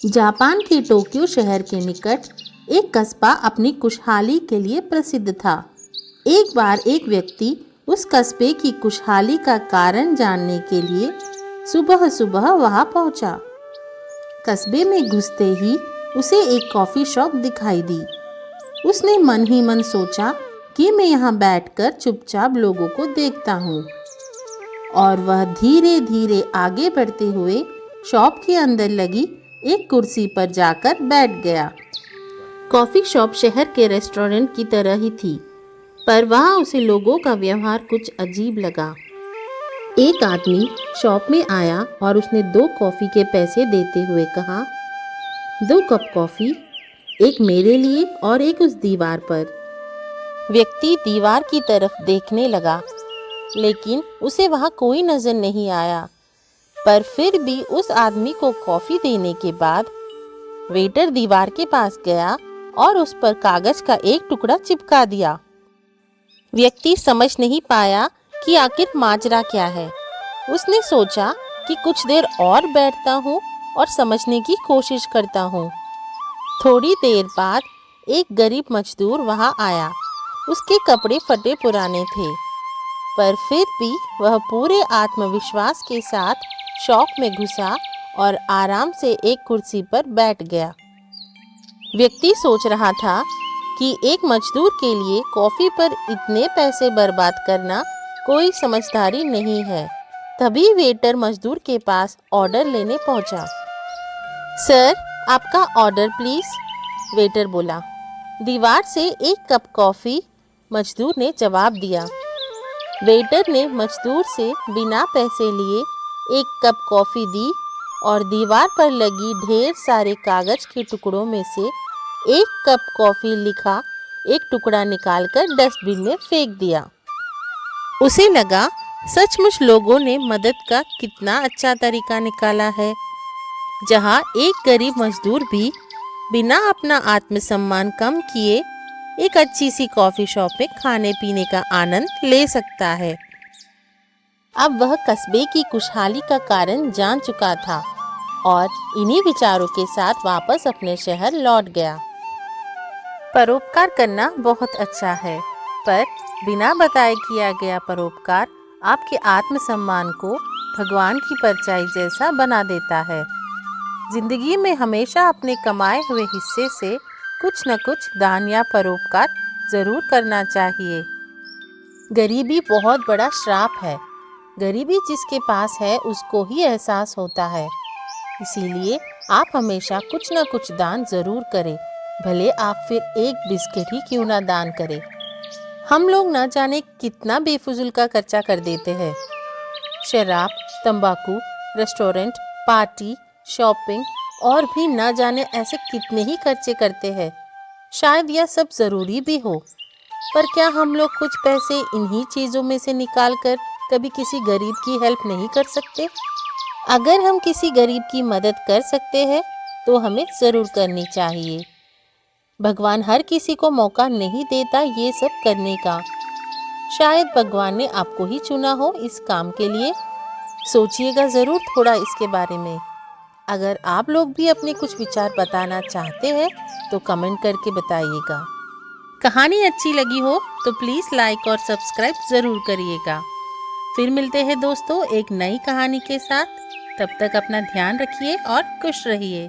Japan के Tokyo शहर के निकट एक कस्बा अपनी खुशहाली के लिए प्रसिद्ध था। एक बार एक व्यक्ति उस कस्बे की खुशहाली का कारण जानने के लिए सुबह सुबह वहां पहुंचा। कस्बे में घुसते ही उसे एक कॉफ़ी शॉप दिखाई दी। उसने मन ही मन सोचा कि मैं यहाँ बैठकर चुपचाप लोगों को देखता हूँ, और वह धीरे धीरे आगे बढ़ते हुए शॉप के अंदर लगी एक कुर्सी पर जाकर बैठ गया। कॉफ़ी शॉप शहर के रेस्टोरेंट की तरह ही थी, पर वहाँ उसे लोगों का व्यवहार कुछ अजीब लगा। एक आदमी शॉप में आया और उसने 2 कॉफ़ी के पैसे देते हुए कहा, 2 कप कॉफ़ी, एक मेरे लिए और एक उस दीवार पर। व्यक्ति दीवार की तरफ देखने लगा, लेकिन उसे वहाँ कोई नजर नहीं आया। पर फिर भी उस आदमी को कॉफ़ी देने के बाद वेटर दीवार के पास गया और उस पर कागज का एक टुकड़ा चिपका दिया। व्यक्ति समझ नहीं पाया कि आखिर माजरा क्या है। उसने सोचा कि कुछ देर और बैठता हूँ और समझने की कोशिश करता हूँ। थोड़ी देर बाद एक गरीब मजदूर वहाँ आया। उसके कपड़े फटे पुराने थे, पर फिर भी वह पूरे आत्मविश्वास के साथ शॉप में घुसा और आराम से एक कुर्सी पर बैठ गया। व्यक्ति सोच रहा था कि एक मजदूर के लिए कॉफ़ी पर इतने पैसे बर्बाद करना कोई समझदारी नहीं है। तभी वेटर मजदूर के पास ऑर्डर लेने पहुंचा। सर, आपका ऑर्डर प्लीज़, वेटर बोला। दीवार से 1 कप कॉफ़ी, मजदूर ने जवाब दिया। वेटर ने मजदूर से बिना पैसे लिए 1 कप कॉफ़ी दी और दीवार पर लगी ढेर सारे कागज के टुकड़ों में से 1 कप कॉफ़ी लिखा एक टुकड़ा निकालकर डस्टबिन में फेंक दिया। उसे लगा सचमुच लोगों ने मदद का कितना अच्छा तरीका निकाला है, जहां एक गरीब मजदूर भी बिना अपना आत्मसम्मान कम किए एक अच्छी सी कॉफ़ी शॉप में खाने पीने का आनंद ले सकता है। अब वह कस्बे की खुशहाली का कारण जान चुका था और इन्हीं विचारों के साथ वापस अपने शहर लौट गया। परोपकार करना बहुत अच्छा है, पर बिना बताए किया गया परोपकार आपके आत्मसम्मान को भगवान की परछाई जैसा बना देता है। जिंदगी में हमेशा अपने कमाए हुए हिस्से से कुछ न कुछ दान या परोपकार जरूर करना चाहिए। गरीबी बहुत बड़ा श्राप है। गरीबी जिसके पास है उसको ही एहसास होता है। इसीलिए आप हमेशा कुछ न कुछ दान जरूर करें, भले आप फिर एक बिस्किट ही क्यों ना दान करें। हम लोग न जाने कितना बेफिजूल का खर्चा कर देते हैं। शराब, तंबाकू, रेस्टोरेंट, पार्टी, शॉपिंग और भी न जाने ऐसे कितने ही खर्चे करते हैं। शायद यह सब ज़रूरी भी हो, पर क्या हम लोग कुछ पैसे इन्हीं चीज़ों में से निकाल कर कभी किसी गरीब की हेल्प नहीं कर सकते? अगर हम किसी गरीब की मदद कर सकते हैं तो हमें ज़रूर करनी चाहिए। भगवान हर किसी को मौका नहीं देता ये सब करने का। शायद भगवान ने आपको ही चुना हो इस काम के लिए। सोचिएगा ज़रूर थोड़ा इसके बारे में। अगर आप लोग भी अपने कुछ विचार बताना चाहते हैं तो कमेंट करके बताइएगा। कहानी अच्छी लगी हो तो प्लीज़ लाइक और सब्सक्राइब ज़रूर करिएगा। फिर मिलते हैं दोस्तों एक नई कहानी के साथ। तब तक अपना ध्यान रखिए और खुश रहिए।